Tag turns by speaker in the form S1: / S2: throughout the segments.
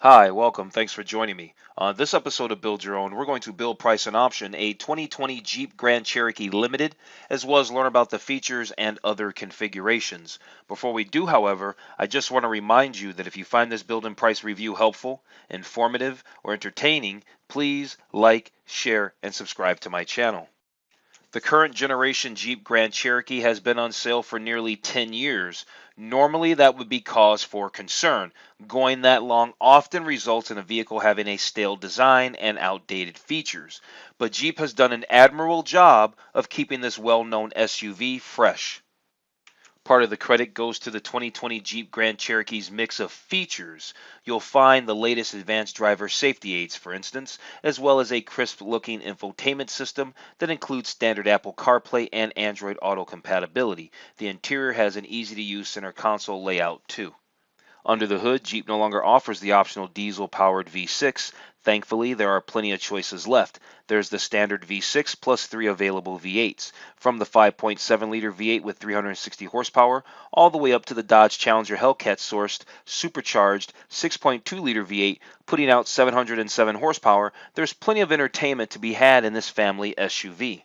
S1: Hi, welcome. Thanks for joining me. On this episode of Build Your Own, we're going to build, price, and option a 2020 Jeep Grand Cherokee Limited, as well as learn about the features and other configurations. Before we do, however, I just want to remind you that if you find this build and price review helpful, informative, or entertaining, please like, share, and subscribe to my channel. The current generation Jeep Grand Cherokee has been on sale for nearly 10 years. Normally, that would be cause for concern. Going that long often results in a vehicle having a stale design and outdated features. But Jeep has done an admirable job of keeping this well-known SUV fresh. Part of the credit goes to the 2020 Jeep Grand Cherokee's mix of features. You'll find the latest advanced driver safety aids, for instance, as well as a crisp-looking infotainment system that includes standard Apple CarPlay and Android Auto compatibility. The interior has an easy-to-use center console layout, too. Under the hood, Jeep no longer offers the optional diesel-powered V6. Thankfully, there are plenty of choices left. There's the standard V6 plus 3 available V8s, from the 5.7-liter V8 with 360 horsepower all the way up to the Dodge Challenger Hellcat-sourced supercharged 6.2-liter V8 putting out 707 horsepower. There's plenty of entertainment to be had in this family SUV.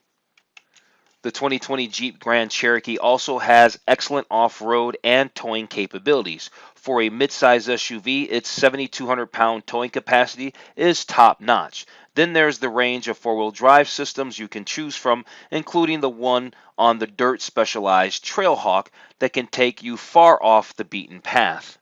S1: The 2020 Jeep Grand Cherokee also has excellent off-road and towing capabilities. For a midsize SUV, its 7,200-pound towing capacity is top-notch. Then there's the range of four-wheel drive systems you can choose from, including the one on the dirt-specialized Trailhawk that can take you far off the beaten path.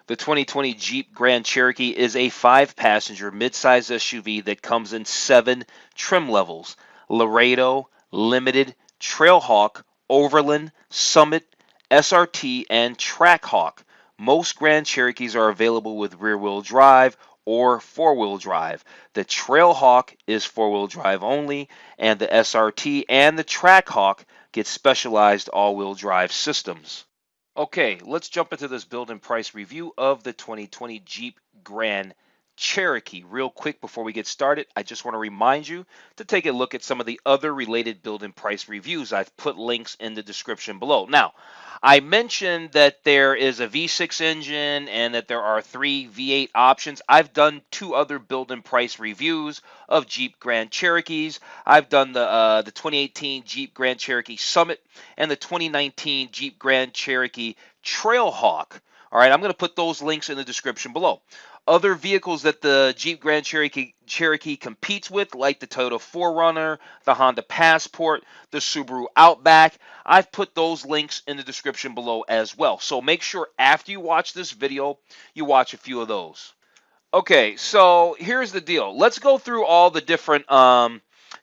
S1: The 2020 Jeep Grand Cherokee is a 5-passenger midsize SUV that comes in 7 trim levels: Laredo, Limited, Trailhawk, Overland, Summit, SRT, and Trackhawk. Most Grand Cherokees are available with rear-wheel drive or four-wheel drive. The Trailhawk is four-wheel drive only, and the SRT and the Trackhawk get specialized all-wheel drive systems. Okay, let's jump into this build and price review of the 2020 Jeep Grand Cherokee. Real quick before we get started, I just want to remind you to take a look at some of the other related build and price reviews. I've put links in the description below. Now, I mentioned that there is a V6 engine and that there are 3 V8 options. I've done 2 other build and price reviews of Jeep Grand Cherokees. I've done the 2018 Jeep Grand Cherokee Summit and the 2019 Jeep Grand Cherokee Trailhawk. All right, I'm going to put those links in the description below. Other vehicles that the Jeep Grand Cherokee competes with, like the Toyota 4Runner, the Honda Passport, the Subaru Outback, I've put those links in the description below as well. So make sure after you watch this video, you watch a few of those. Okay, so here's the deal. Let's go through all the different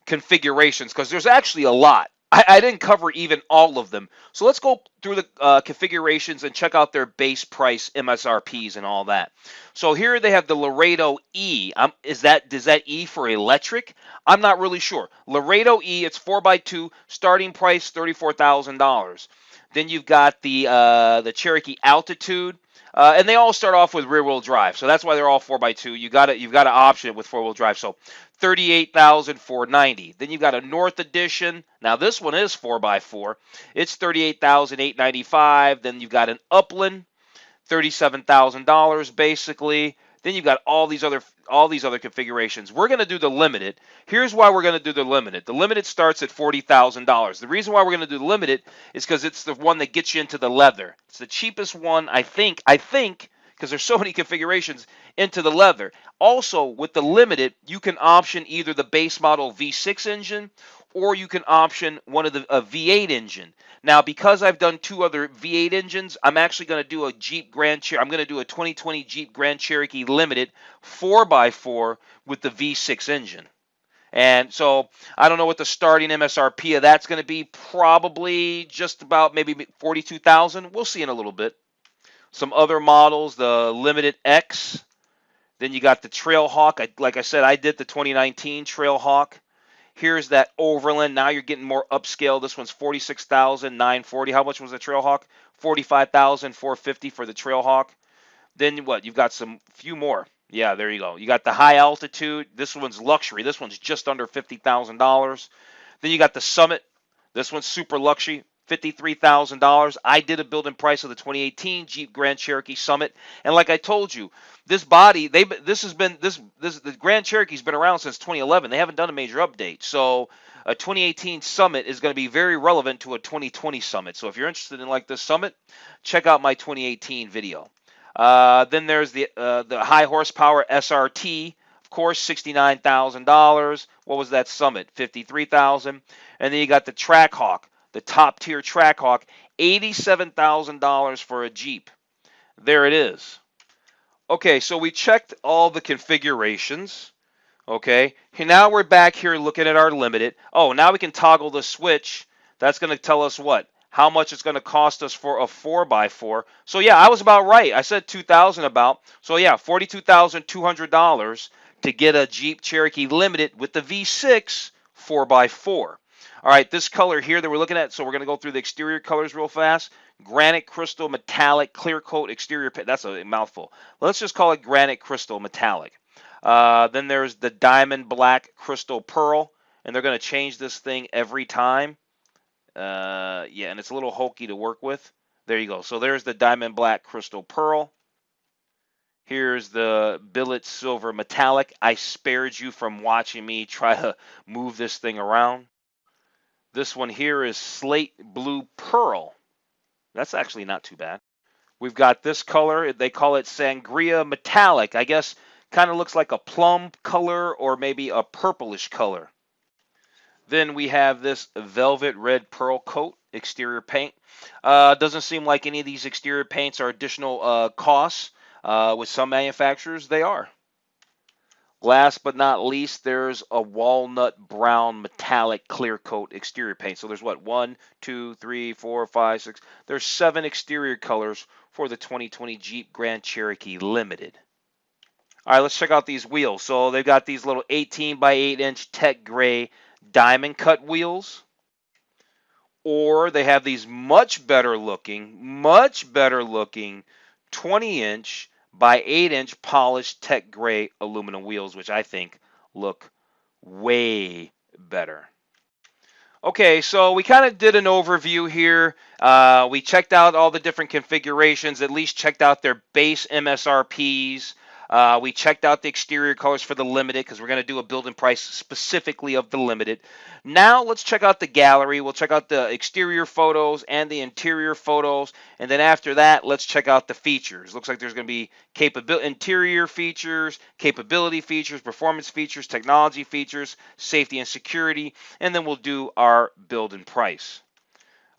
S1: configurations because there's actually a lot. I didn't cover even all of them. So let's go through the configurations and check out their base price MSRPs and all that. So here they have the Laredo E. Does that E for electric? I'm not really sure. Laredo E, it's 4x2, starting price $34,000. Then you've got the Cherokee Altitude. And they all start off with rear-wheel drive, so that's why they're all 4x2. You've got to option it with four-wheel drive. So 38,490. Then you've got a North Edition. Now this one is 4x4. It's 38,895. Then you've got an Upland, $37,000 basically. Then you've got all these other configurations. We're going to do the limited. Here's why we're going to do the limited. The limited starts at $40,000. The reason why we're going to do the limited is because it's the one that gets you into the leather. It's the cheapest one, I think, because there's so many configurations, into the leather. Also, with the limited, you can option either the base model V6 engine or you can option one of a V8 engine. Now, because I've done 2 other V8 engines, I'm actually going to do a I'm going to do a 2020 Jeep Grand Cherokee Limited 4x4 with the V6 engine. And so I don't know what the starting MSRP of that's going to be. Probably just about maybe 42,000. We'll see in a little bit. Some other models, the Limited X. Then you got the Trailhawk. Like I said, I did the 2019 Trailhawk. Here's that Overland. Now you're getting more upscale. This one's $46,940. How much was the Trailhawk? $45,450 for the Trailhawk. Then what? You've got few more. Yeah, there you go. You got the high altitude. This one's luxury. This one's just under $50,000. Then you got the Summit. This one's super luxury, $53,000. I did a build-in price of the 2018 Jeep Grand Cherokee Summit, and like I told you, this body, the Grand Cherokee's been around since 2011. They haven't done a major update, so a 2018 Summit is going to be very relevant to a 2020 Summit. So if you're interested in like this Summit, check out my 2018 video. Then there's the high horsepower SRT, of course, $69,000. What was that Summit? $53,000. And then you got the Trackhawk, the top tier Trackhawk, $87,000 for a Jeep. There it is. Okay, so we checked all the configurations. Okay, and now we're back here looking at our limited. Oh, now we can toggle the switch. That's going to tell us what? How much it's going to cost us for a 4x4. So yeah, I was about right. I said 2,000 about. So yeah, $42,200 to get a Jeep Cherokee Limited with the V6 4x4. All right, this color here that we're looking at, so we're going to go through the exterior colors real fast. Granite Crystal Metallic Clear Coat Exterior Paint. That's a mouthful. Let's just call it Granite Crystal Metallic. Then there's the Diamond Black Crystal Pearl, and they're going to change this thing every time. Yeah, and it's a little hokey to work with. There you go. So there's the Diamond Black Crystal Pearl. Here's the Billet Silver Metallic. I spared you from watching me try to move this thing around. This one here is Slate Blue Pearl. That's actually not too bad. We've got this color. They call it Sangria Metallic. I guess kind of looks like a plum color or maybe a purplish color. Then we have this Velvet Red Pearl Coat exterior paint. Doesn't seem like any of these exterior paints are additional costs. With some manufacturers, they are. Last but not least, there's a Walnut Brown Metallic Clear Coat exterior paint. So there's what? 1, 2, 3, 4, 5, 6. There's 7 exterior colors for the 2020 Jeep Grand Cherokee Limited. All right, let's check out these wheels. So they've got these little 18 by 8 inch Tech Gray diamond cut wheels. Or they have these much better looking 20 inch by 8 inch polished Tech Gray aluminum wheels, which I think look way better. Okay, so we kind of did an overview here. We checked out all the different configurations, at least checked out their base MSRPs. We checked out the exterior colors for the Limited because we're going to do a build-in price specifically of the Limited. Now let's check out the gallery. We'll check out the exterior photos and the interior photos. And then after that, let's check out the features. Looks like there's going to be interior features, capability features, performance features, technology features, safety and security. And then we'll do our build-in price.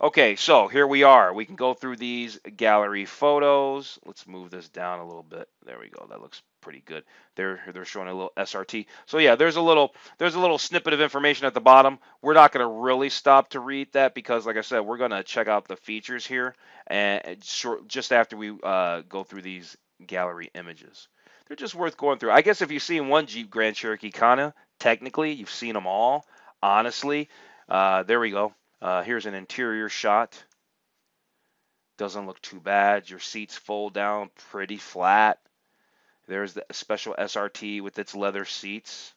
S1: Okay, so here we are. We can go through these gallery photos. Let's move this down a little bit. There we go. That looks pretty good. They're showing a little SRT. So yeah, there's a little snippet of information at the bottom. We're not going to really stop to read that because, like I said, we're going to check out the features here and just after we go through these gallery images. They're just worth going through. I guess if you've seen one Jeep Grand Cherokee, technically you've seen them all. Honestly, there we go. Here's an interior shot. Doesn't look too bad. Your seats fold down pretty flat. There's the special SRT with its leather seats.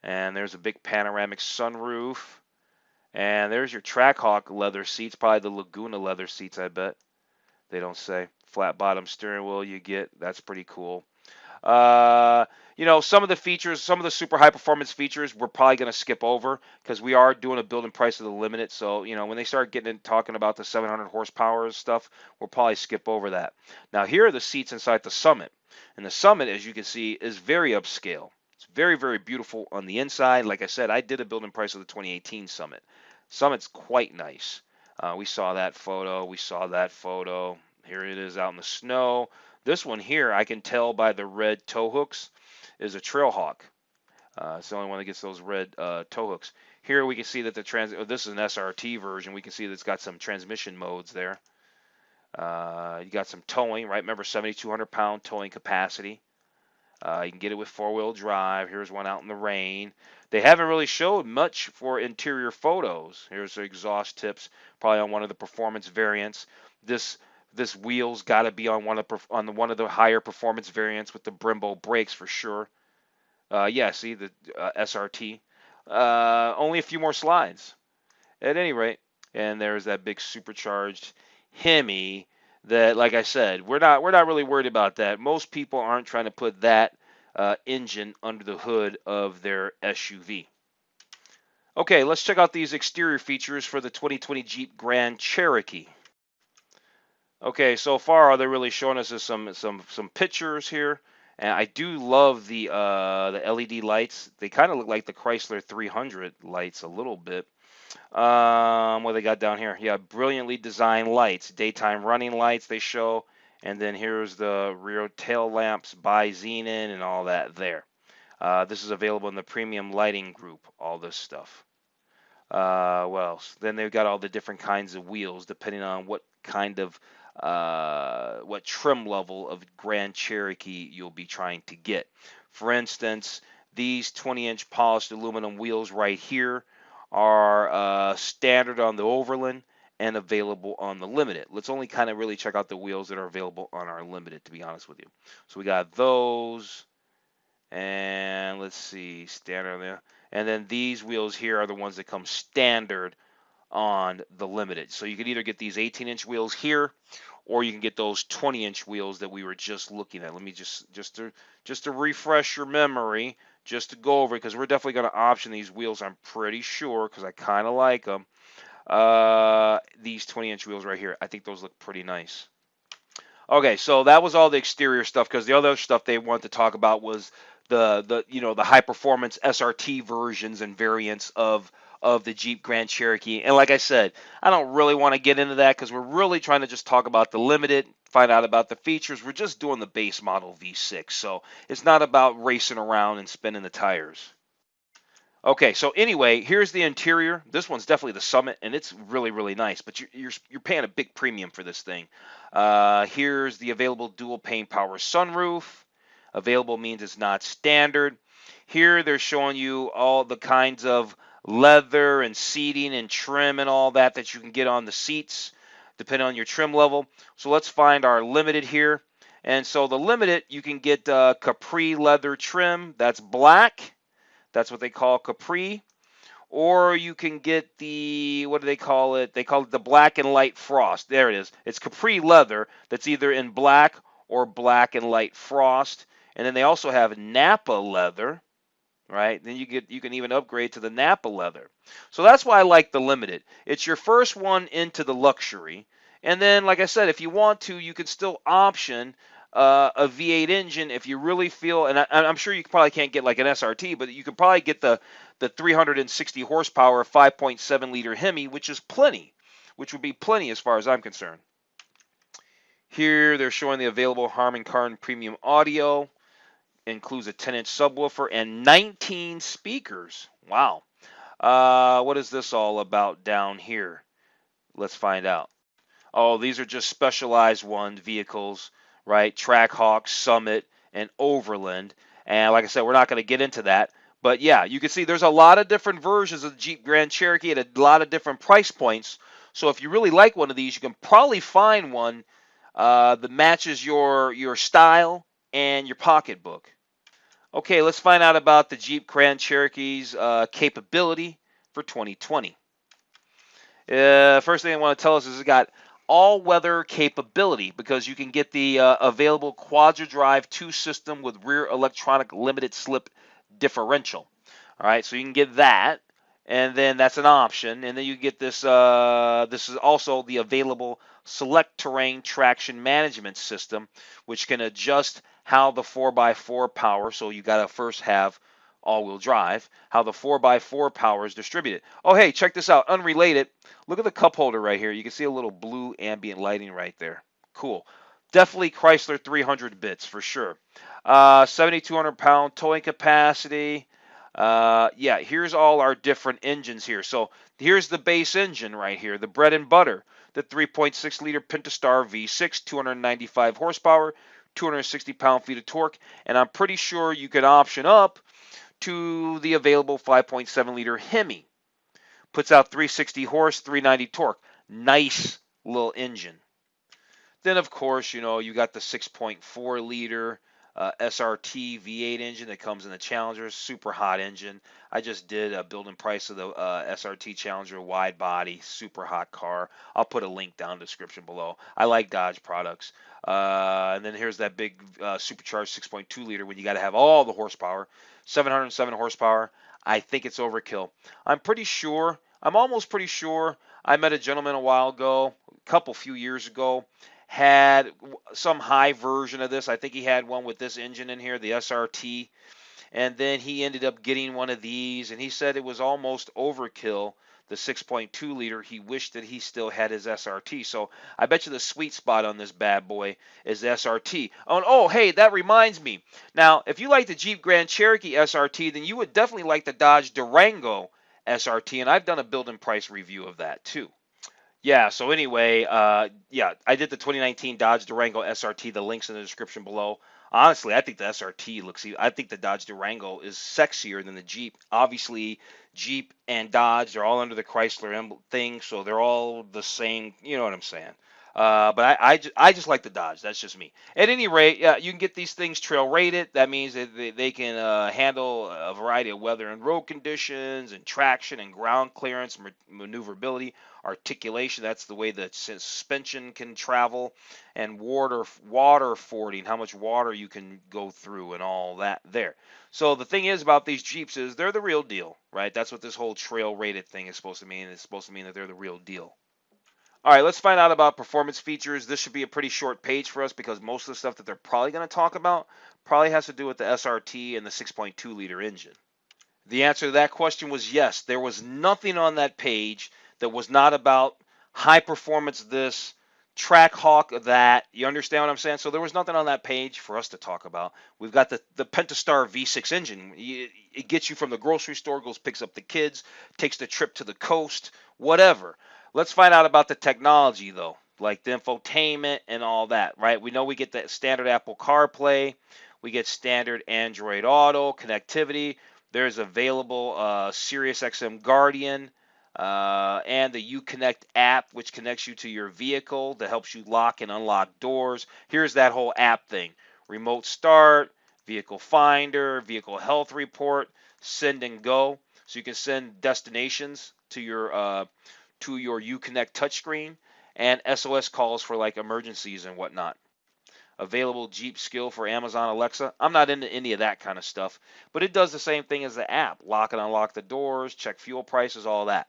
S1: And there's a big panoramic sunroof. And there's your Trackhawk leather seats. Probably the Laguna leather seats, I bet. They don't say. Flat bottom steering wheel you get. That's pretty cool. Some of the features, some of the super high performance features, we're probably going to skip over because we are doing a build-in price of the Limited. So, when they start getting into talking about the 700 horsepower stuff, we'll probably skip over that. Now, here are the seats inside the Summit. And the Summit, as you can see, is very upscale. It's very, very beautiful on the inside. Like I said, I did a build-in price of the 2018 Summit. Summit's quite nice. We saw that photo. We saw that photo. Here it is out in the snow. This one here, I can tell by the red tow hooks, is a Trailhawk. It's the only one that gets those red tow hooks. Here we can see that this is an SRT version. We can see that it's got some transmission modes there. You got some towing, right? Remember, 7,200-pound towing capacity. You can get it with four-wheel drive. Here's one out in the rain. They haven't really showed much for interior photos. Here's the exhaust tips, probably on one of the performance variants. This wheel's got to be on one of the higher performance variants with the Brembo brakes for sure. Yeah, see the SRT. Only a few more slides. At any rate, and there's that big supercharged Hemi that, like I said, we're not really worried about that. Most people aren't trying to put that engine under the hood of their SUV. Okay, let's check out these exterior features for the 2020 Jeep Grand Cherokee. Okay, so far all they're really showing us is some pictures here, and I do love the LED lights. They kind of look like the Chrysler 300 lights a little bit. What they got down here? Yeah, brilliantly designed lights, daytime running lights they show, and then here's the rear tail lamps by Xenon and all that there. This is available in the premium lighting group. All this stuff. What else? Then they've got all the different kinds of wheels, depending on what kind of what trim level of Grand Cherokee you'll be trying to get. For instance, these 20-inch polished aluminum wheels right here are standard on the Overland and available on the Limited. Let's only kind of really check out the wheels that are available on our Limited, to be honest with you. So we got those, and let's see, standard there. And then these wheels here are the ones that come standard on the Limited. So you can either get these 18-inch wheels here, or you can get those 20-inch wheels that we were just looking at. Let me just to refresh your memory, just to go over it, because we're definitely going to option these wheels, I'm pretty sure, because I kind of like them. These 20-inch wheels right here, I think those look pretty nice. Okay, so that was all the exterior stuff, because the other stuff they wanted to talk about was the high performance SRT versions and variants of the Jeep Grand Cherokee. And like I said, I don't really want to get into that because we're really trying to just talk about the Limited, find out about the features. We're just doing the base model V6, so it's not about racing around and spinning the tires. Okay, so anyway, here's the interior. This one's definitely the Summit, and it's really, really nice. But you're paying a big premium for this thing. Here's the available dual pane power sunroof. Available means it's not standard. Here they're showing you all the kinds of leather and seating and trim and all that you can get on the seats, depending on your trim level. So let's find our Limited here. And so the Limited, you can get Capri leather trim. That's black. That's what they call Capri. Or you can get the, what do they call it? They call it the black and light frost. There it is. It's Capri leather that's either in black or black and light frost. And then they also have Napa leather, right? Then you can even upgrade to the Napa leather. So that's why I like the Limited. It's your first one into the luxury. And then, like I said, if you want to, you can still option a V8 engine if you really feel, and I'm sure you probably can't get like an SRT, but you could probably get the 360 horsepower 5.7 liter Hemi, which would be plenty as far as I'm concerned. Here they're showing the available Harman Kardon premium audio. Includes a 10-inch subwoofer and 19 speakers. Wow. What is this all about down here? Let's find out. Oh, these are just specialized vehicles, right? Trackhawk, Summit, and Overland. And like I said, we're not going to get into that. But yeah, you can see there's a lot of different versions of the Jeep Grand Cherokee at a lot of different price points. So if you really like one of these, you can probably find one that matches your style and your pocketbook. Okay, let's find out about the Jeep Grand Cherokee's capability for 2020. First thing I want to tell us is it's got all-weather capability because you can get the available Quadra-Drive 2 system with rear electronic limited slip differential. All right, so you can get that, and then that's an option. And then you get this. This is also the available select terrain traction management system, which can adjust how the 4x4 power. So you got to first have all-wheel drive, how the 4x4 power is distributed. Oh, hey, check this out. Unrelated. Look at the cup holder right here. You can see a little blue ambient lighting right there. Cool. Definitely Chrysler 300 bits for sure. 7,200-pound towing capacity. Yeah, here's all our different engines here. So here's the base engine right here, the bread and butter, the 3.6 liter Pentastar V6, 295 horsepower, 260 pound-feet of torque, and I'm pretty sure you can option up to the available 5.7 liter Hemi. Puts out 360 horse, 390 torque. Nice little engine. Then, of course, you got the 6.4 liter SRT V8 engine that comes in the Challenger. Super hot engine. I just did a build and price of the SRT Challenger wide body, super hot car. I'll put a link down in the description below. I like Dodge products. And then here's that big supercharged 6.2 liter when you got to have all the horsepower, 707 horsepower. I think it's overkill. I'm almost pretty sure. I met a gentleman a while ago, few years ago, had some high version of this. I think he had one with this engine in here, the SRT, and then he ended up getting one of these, and he said it was almost overkill, the 6.2 liter. He wished that he still had his SRT. So I bet you the sweet spot on this bad boy is the SRT. Oh, hey, that reminds me. Now, if you like the Jeep Grand Cherokee SRT, then you would definitely like the Dodge Durango SRT, and I've done a build and price review of that too. Yeah, so anyway, yeah, I did the 2019 Dodge Durango SRT. The link's in the description below. Honestly, I think the SRT I think the Dodge Durango is sexier than the Jeep. Obviously, Jeep and Dodge, they're all under the Chrysler thing, so they're all the same. You know what I'm saying? But I just like the Dodge. That's just me. At any rate, yeah, you can get these things trail rated. That means that they can handle a variety of weather and road conditions and traction and ground clearance, maneuverability, articulation. That's the way the suspension can travel, and water fording, how much water you can go through and all that there. So the thing is about these Jeeps is they're the real deal, right? That's what this whole trail rated thing is supposed to mean. It's supposed to mean that they're the real deal. All right, let's find out about performance features. This should be a pretty short page for us because most of the stuff that they're probably going to talk about probably has to do with the SRT and the 6.2 liter engine. The answer to that question was yes. There was nothing on that page that was not about high performance this, Trackhawk that. You understand what I'm saying? So there was nothing on that page for us to talk about. We've got the Pentastar V6 engine. It gets you from the grocery store, goes picks up the kids, takes the trip to the coast, whatever. Let's find out about the technology though, like the infotainment and all that, right? We know we get the standard Apple CarPlay, we get standard Android Auto connectivity. There's available Sirius XM Guardian and the Uconnect app, which connects you to your vehicle that helps you lock and unlock doors. Here's that whole app thing: remote start, vehicle finder, vehicle health report, send and go. So you can send destinations to your Uconnect touchscreen, and SOS calls for like emergencies and whatnot. Available Jeep skill for Amazon Alexa. I'm not into any of that kind of stuff, but it does the same thing as the app. Lock and unlock the doors, check fuel prices, all that.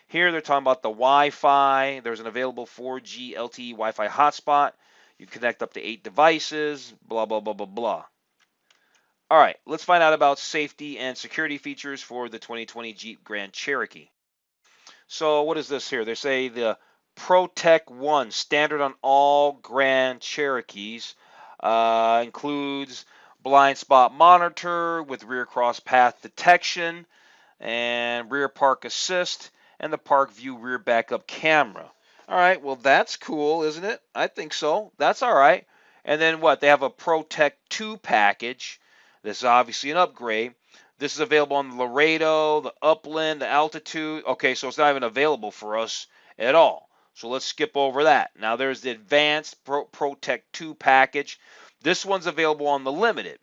S1: Here they're talking about the Wi-Fi. There's an available 4G LTE Wi-Fi hotspot. You connect up to 8 devices, blah, blah, blah, blah, blah. All right, let's find out about safety and security features for the 2020 Jeep Grand Cherokee. So what is this here? They say the ProTech 1, standard on all Grand Cherokees, includes blind spot monitor with rear cross path detection and rear park assist and the park view rear backup camera. All right, well that's cool, isn't it? I think so. That's all right. And then what? They have a ProTech 2 package. This is obviously an upgrade. This is available on the Laredo, the Upland, the Altitude. Okay, so it's not even available for us at all. So let's skip over that. Now there's the Advanced ProTech 2 package. This one's available on the Limited.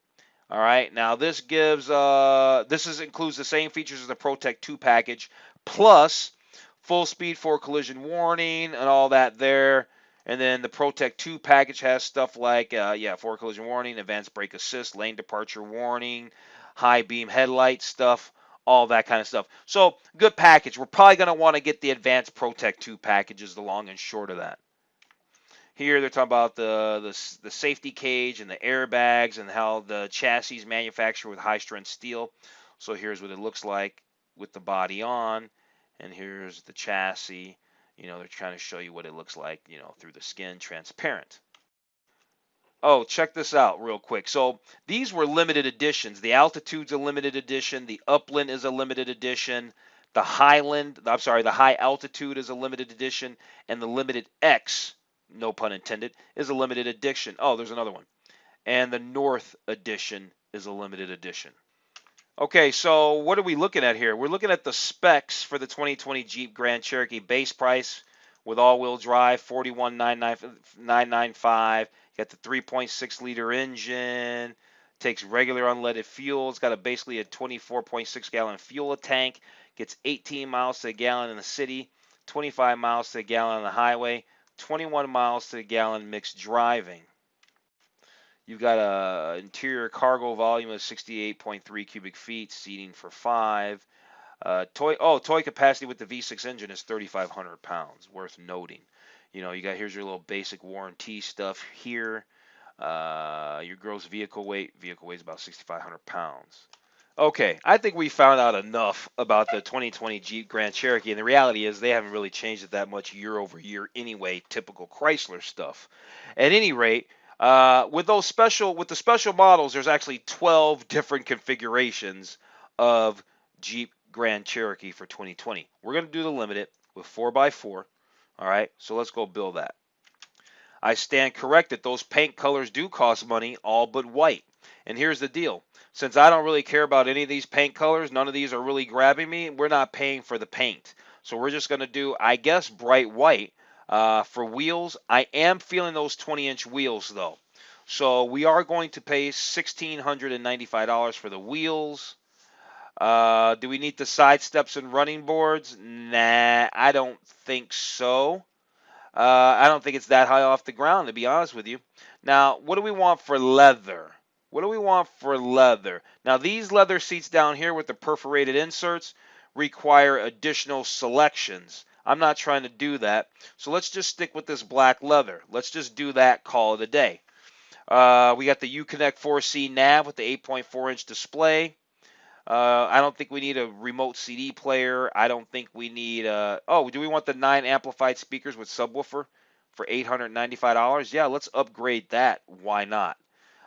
S1: All right, now this includes the same features as the ProTech 2 package, plus full speed for collision warning and all that there. And then the ProTech 2 package has stuff like, for collision warning, advanced brake assist, lane departure warning, high beam headlight stuff, all that kind of stuff. So good package. We're probably going to want to get the advanced ProTech 2 packages, the long and short of that. Here they're talking about the safety cage and the airbags and how the chassis is manufactured with high strength steel. So here's what it looks like with the body on, and here's the chassis. You know, they're trying to show you what it looks like, you know, through the skin, transparent. Oh, check this out real quick. So these were limited editions. The Altitude's a limited edition. The Upland is a limited edition. The High Altitude is a limited edition. And the Limited X, no pun intended, is a limited edition. Oh, there's another one. And the North Edition is a limited edition. Okay, so what are we looking at here? We're looking at the specs for the 2020 Jeep Grand Cherokee. Base price with all-wheel drive, $41,995. You got the 3.6 liter engine, Takes regular unleaded fuel. It's got basically a 24.6 gallon fuel tank. Gets 18 miles to the gallon in the city, 25 miles to the gallon on the highway, 21 miles to the gallon mixed driving. You've got a interior cargo volume of 68.3 cubic feet, seating for 5. Toy capacity with the V6 engine is 3,500 pounds. Worth noting. Here's your little basic warranty stuff here. Your gross vehicle weight. Vehicle weighs about 6,500 pounds. Okay, I think we found out enough about the 2020 Jeep Grand Cherokee, and the reality is they haven't really changed it that much year over year anyway. Typical Chrysler stuff. At any rate, with the special models, there's actually 12 different configurations of Jeep Grand Cherokee for 2020. We're going to do the limited with 4x4. All right, so let's go build that. I stand corrected. Those paint colors do cost money, all but white. And here's the deal. Since I don't really care about any of these paint colors, none of these are really grabbing me, we're not paying for the paint. So we're just going to do, I guess, bright white. For wheels, I am feeling those 20-inch wheels, though. So we are going to pay $1,695 for the wheels. Do we need the side steps and running boards? Nah, I don't think so. I don't think it's that high off the ground, to be honest with you. Now, what do we want for leather? What do we want for leather? Now, these leather seats down here with the perforated inserts require additional selections. I'm not trying to do that. So let's just stick with this black leather. Let's just do that, call it a day. We got the Uconnect 4C nav with the 8.4-inch display. I don't think we need a remote CD player. I don't think we need do we want the 9 amplified speakers with subwoofer for $895? Yeah, let's upgrade that. Why not?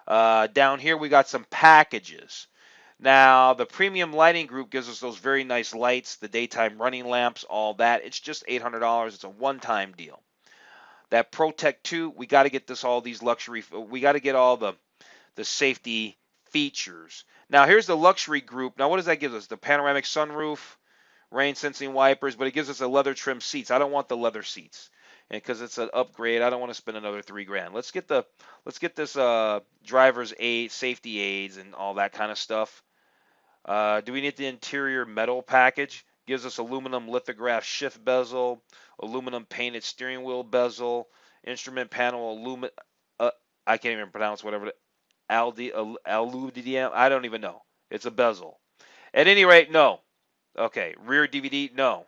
S1: Down here we got some packages. Now, the premium lighting group gives us those very nice lights, the daytime running lamps, all that. It's just $800. It's a one-time deal. That Protect 2, we got to get all these luxury, we got to get all the safety features. Now, here's the luxury group. Now, what does that give us? The panoramic sunroof, rain sensing wipers, but it gives us a leather trim seats. I don't want the leather seats, and because it's an upgrade, I don't want to spend another $3,000. Let's get this driver's aid, safety aids, and all that kind of stuff. Do we need the interior metal package? Gives us aluminum lithograph shift bezel, aluminum painted steering wheel bezel, instrument panel I can't even pronounce whatever. Aludium, I don't even know. It's a bezel. At any rate, no. Okay, rear DVD, no.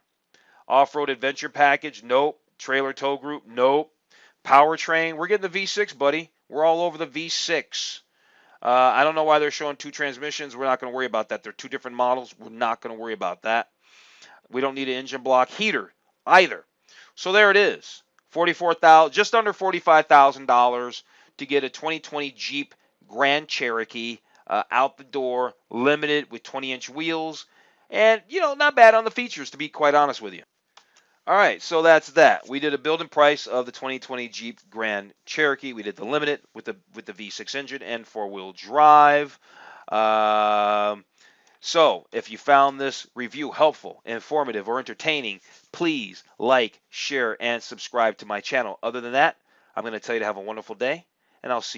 S1: Off-road adventure package, nope. Trailer tow group, nope. Powertrain, we're getting the V6, buddy. We're all over the V6. I don't know why they're showing 2 transmissions. We're not going to worry about that. They're 2 different models. We're not going to worry about that. We don't need an engine block heater either. So there it is. Just under $45,000 to get a 2020 Jeep Grand Cherokee out the door, limited with 20-inch wheels, and not bad on the features, to be quite honest with you. All right, so that's that. We did a build and price of the 2020 Jeep Grand Cherokee. We did the limited with the V6 engine and 4-wheel drive. So if you found this review helpful, informative, or entertaining, please like, share, and subscribe to my channel. Other than that, I'm going to tell you to have a wonderful day, and I'll see you.